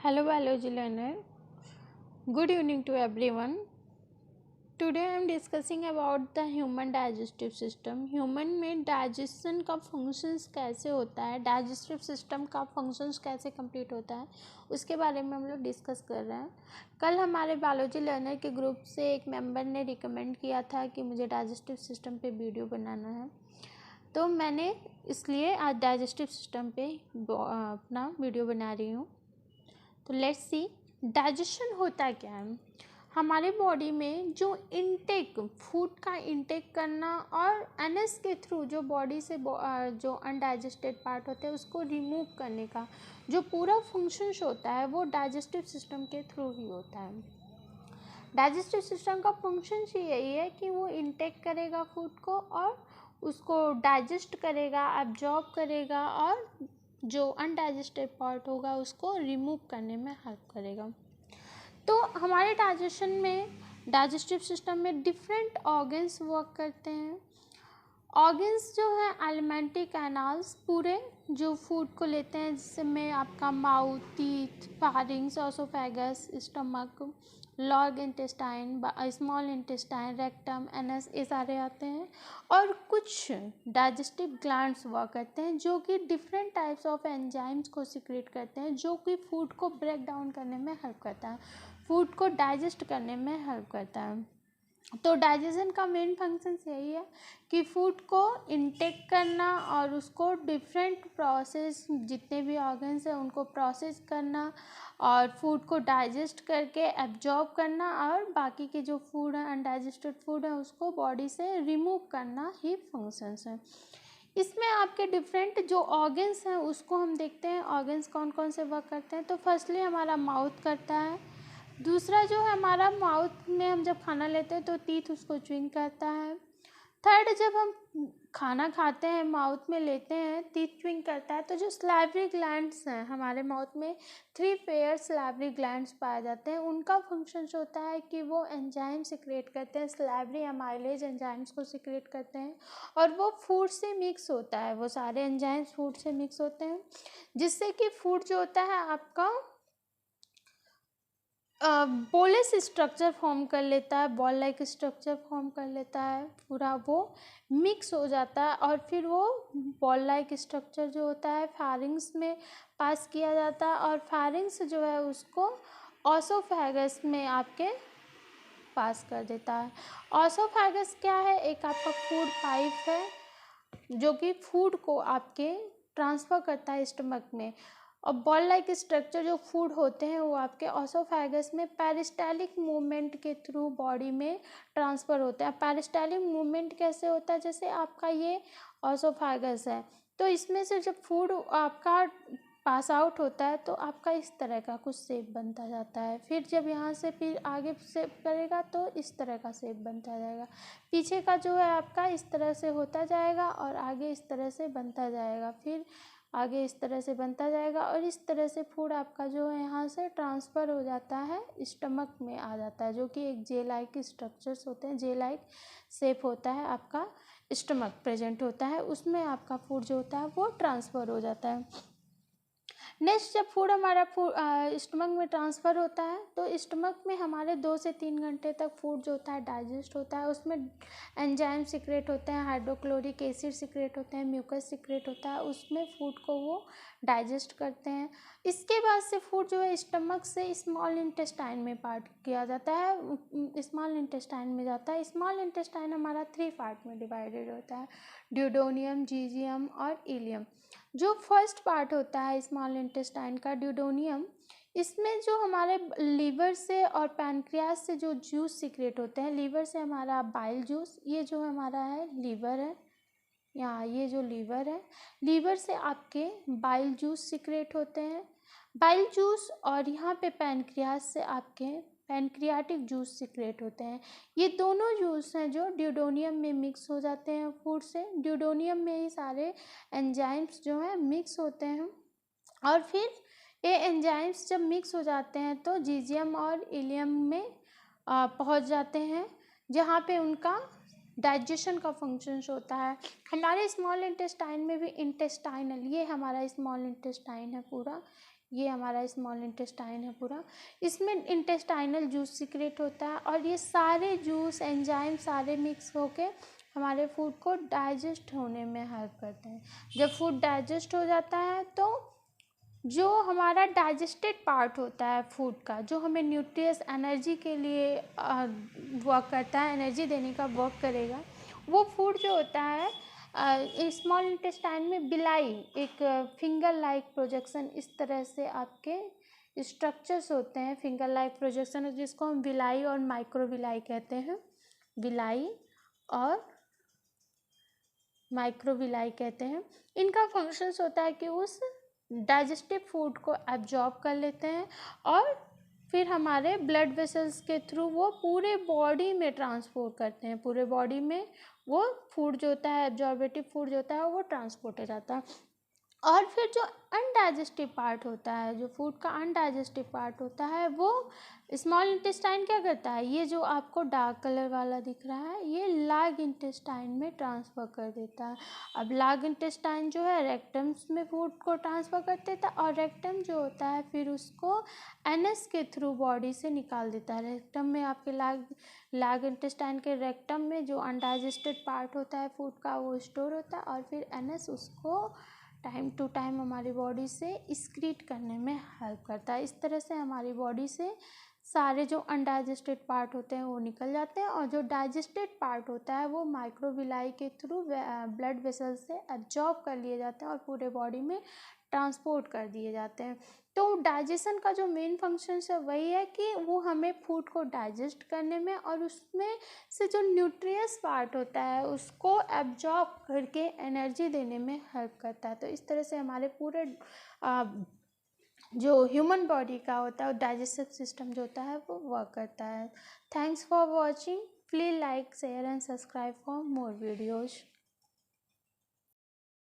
Hello biology learner. Good evening to everyone. Today I am discussing about the human digestive system. Human में digestion का functions कैसे होता है, digestive system का functions कैसे complete होता है, उसके बारे में हम लोग डिस्कस कर रहे हैं। कल हमारे बायोलॉजी लर्नर के ग्रुप से एक मेंबर ने रिकमेंड किया था कि मुझे डाइजेस्टिव सिस्टम पे वीडियो बनाना है, तो मैंने इसलिए आज डाइजेस्टिव सिस्टम पे अपना वीडियो बना रही हूँ। तो लेट्स सी डाइजेशन होता क्या है। हमारे बॉडी में जो इनटेक फूड का इनटेक करना और एनएस के थ्रू जो बॉडी से जो अनडाइजेस्टेड पार्ट होते हैं उसको रिमूव करने का जो पूरा फंक्शंस होता है वो डाइजेस्टिव सिस्टम के थ्रू ही होता है। डाइजेस्टिव सिस्टम का फंक्शन ही यही है कि वो इनटेक करेगा फूड को और उसको डाइजेस्ट करेगा, एब्जॉर्ब करेगा और जो अनडाइजेस्टेड पार्ट होगा उसको रिमूव करने में हेल्प करेगा। तो हमारे डाइजेस्टिव सिस्टम में डिफरेंट ऑर्गन्स वर्क करते हैं। ऑर्गन्स जो है एलिमेंट्री कैनाल्स पूरे जो फूड को लेते हैं, जिसमें आपका mouth, teeth, pharynx, oesophagus, stomach, large intestine, small intestine, rectum, anus, ये सारे आते हैं। और कुछ डाइजेस्टिव ग्लैंड्स वर्क करते हैं जो कि डिफरेंट टाइप्स ऑफ एंजाइम्स को सिक्रेट करते हैं, जो कि फूड को ब्रेक डाउन करने में हेल्प करता है, फूड को डाइजेस्ट करने में हेल्प करता है। तो डाइजेशन का मेन फंक्शन यही है कि फूड को इनटेक करना और उसको डिफरेंट प्रोसेस, जितने भी ऑर्गन्स हैं उनको प्रोसेस करना और फूड को डाइजेस्ट करके एब्जॉर्ब करना और बाकी के जो फूड है, अनडाइजेस्टेड फूड है, उसको बॉडी से रिमूव करना ही फंक्शंस हैं। इसमें आपके डिफरेंट जो ऑर्गन्स हैं उसको हम देखते हैं, ऑर्गन्स कौन कौन से वर्क करते हैं। तो फर्स्टली हमारा माउथ करता है। दूसरा जो है हमारा माउथ में हम जब खाना लेते हैं तो टीथ उसको च्युइंग करता है। थर्ड, जब हम खाना खाते हैं माउथ में लेते हैं, टीथ च्युइंग करता है। तो जो सलाइवरी ग्लैंड्स हैं हमारे माउथ में 3 पेयर सलाइवरी ग्लैंड्स पाए जाते हैं। उनका फंक्शन होता है कि वो एंजाइम सिक्रेट करते हैं, सलाइवरी अमाइलेज एंजाइम्स को सिक्रेट करते हैं और वो फूड से मिक्स होता है, वो सारे एंजाइम्स फूड से मिक्स होते हैं, जिससे कि फूड जो होता है आपका बोलेस स्ट्रक्चर फॉर्म कर लेता है, बॉल लाइक स्ट्रक्चर फॉर्म कर लेता है, पूरा वो मिक्स हो जाता है और फिर वो बॉल लाइक स्ट्रक्चर जो होता है फारिंग्स में पास किया जाता है और फारिंग्स जो है उसको ऑसोफेगस में आपके पास कर देता है। ऑसोफेगस क्या है? एक आपका फूड पाइप है जो कि फूड को आपके ट्रांसफ़र करता है स्टमक में। और बॉल लाइक स्ट्रक्चर जो फूड होते हैं वो आपके ऑसोफेगस में पेरिस्टालिक मूवमेंट के थ्रू बॉडी में ट्रांसफ़र होते हैं। पेरिस्टालिक मूवमेंट कैसे होता है? जैसे आपका ये ऑसोफेगस है तो इसमें से जब फूड आपका पास आउट होता है तो आपका इस तरह का कुछ शेप बनता जाता है। फिर जब यहाँ से फिर आगे शेप करेगा तो इस तरह का शेप बनता जाएगा। पीछे का जो है आपका इस तरह से होता जाएगा और आगे इस तरह से बनता जाएगा, फिर आगे इस तरह से बनता जाएगा और इस तरह से फूड आपका जो है यहाँ से ट्रांसफ़र हो जाता है, स्टमक में आ जाता है, जो कि एक जे लाइक स्ट्रक्चर्स होते हैं, जे लाइक शेप होता है, आपका स्टमक प्रेजेंट होता है, उसमें आपका फूड जो होता है वो ट्रांसफ़र हो जाता है। नेक्स्ट, जब फूड हमारा स्टमक में ट्रांसफ़र होता है तो स्टमक में हमारे 2 से 3 घंटे तक फूड जो होता है डाइजेस्ट होता है। उसमें एंजाइम सिक्रेट होते हैं, हाइड्रोक्लोरिक एसिड सिक्रेट होते हैं, म्यूकस सिक्रेट होता है, उसमें फूड को वो डाइजेस्ट करते हैं। इसके बाद से फूड जो है स्टमक से स्मॉल इंटेस्टाइन में पार्ट किया जाता है, स्मॉल इंटेस्टाइन में जाता है। स्मॉल इंटेस्टाइन हमारा 3 पार्ट में डिवाइडेड होता है, ड्यूडोनियम, जीजियम और इलियम। जो फर्स्ट पार्ट होता है स्मॉल इंटेस्टाइन का, ड्यूडोनियम, इसमें जो हमारे लीवर से और पैनक्रियास से जो जूस सिक्रेट होते हैं, लीवर से हमारा बाइल जूस, ये जो हमारा है लीवर है, यहाँ ये जो लीवर है, लीवर से आपके बाइल जूस सिक्रेट होते हैं, बाइल जूस, और यहाँ पे पैनक्रियास से आपके पैनक्रियाटिक जूस सिक्रेट होते हैं। ये दोनों जूस हैं जो ड्यूडोनियम में मिक्स हो जाते हैं फूड से। ड्यूडोनियम में ही सारे एंजाइम्स जो हैं मिक्स होते हैं और फिर ये एंजाइम्स जब मिक्स हो जाते हैं तो जीजियम और इलियम में पहुंच जाते हैं, जहाँ पे उनका डाइजेशन का फंक्शंस होता है। हमारे स्मॉल इंटेस्टाइन में भी इंटेस्टाइनल, ये हमारा स्मॉल इंटेस्टाइन है पूरा, ये हमारा स्मॉल इंटेस्टाइन है पूरा, इसमें इंटेस्टाइनल जूस सीक्रेट होता है और ये सारे जूस एंजाइम सारे मिक्स होके हमारे फूड को डाइजेस्ट होने में हेल्प करते हैं। जब फूड डाइजेस्ट हो जाता है तो जो हमारा डाइजेस्टेड पार्ट होता है फूड का, जो हमें न्यूट्रियस एनर्जी के लिए वर्क करता है, एनर्जी देने का वर्क करेगा, वो फूड जो होता है स्मॉल इंटेस्टाइन में बिलाई, एक फिंगर लाइक प्रोजेक्शन, इस तरह से आपके स्ट्रक्चर्स होते हैं, फिंगर लाइक प्रोजेक्शन, जिसको हम विलाई और माइक्रोविलाई कहते हैं, विलाई और माइक्रोविलाई कहते हैं। इनका फंक्शंस होता है कि उस डाइजेस्टिव फूड को एब्जॉर्ब कर लेते हैं और फिर हमारे ब्लड वेसल्स के थ्रू वो पूरे बॉडी में ट्रांसपोर्ट करते हैं, पूरे बॉडी में वो फूड जो होता है, एब्जॉर्बेटिव फूड जो होता है, वो ट्रांसपोर्ट हो जाता है। और फिर जो अनडाइजेस्टिव पार्ट होता है, जो फूड का अनडाइजेस्टिव पार्ट होता है, वो स्मॉल इंटेस्टाइन क्या करता है, ये जो आपको डार्क कलर वाला दिख रहा है, ये लार्ज इंटेस्टाइन में ट्रांसफ़र कर देता है। अब लार्ज इंटेस्टाइन जो है रेक्टम्स में फूड को ट्रांसफ़र कर देता है और रेक्टम जो होता है फिर उसको एनएस के थ्रू बॉडी से निकाल देता है। रेक्टम में आपके लार्ज इंटेस्टाइन के रेक्टम में जो अनडाइजेस्टेड पार्ट होता है फूड का, वो स्टोर होता है और फिर एनएस उसको टाइम टू टाइम हमारी बॉडी से एक्सक्रीट करने में हेल्प करता है। इस तरह से हमारी बॉडी से सारे जो अनडाइजेस्टेड पार्ट होते हैं वो निकल जाते हैं और जो डाइजेस्टेड पार्ट होता है वो माइक्रोविलाई के थ्रू ब्लड वेसल से एब्जॉर्ब कर लिए जाते हैं और पूरे बॉडी में ट्रांसपोर्ट कर दिए जाते हैं। तो डाइजेशन का जो मेन फंक्शन है वही है कि वो हमें फूड को डाइजेस्ट करने में और उसमें से जो न्यूट्रियस पार्ट होता है उसको एब्जॉर्ब करके एनर्जी देने में हेल्प करता है। तो इस तरह से हमारे पूरे जो ह्यूमन बॉडी का होता है, डाइजेस्टिव सिस्टम जो होता है वो वर्क करता है। Thanks for watching. Please like share and subscribe for more videos.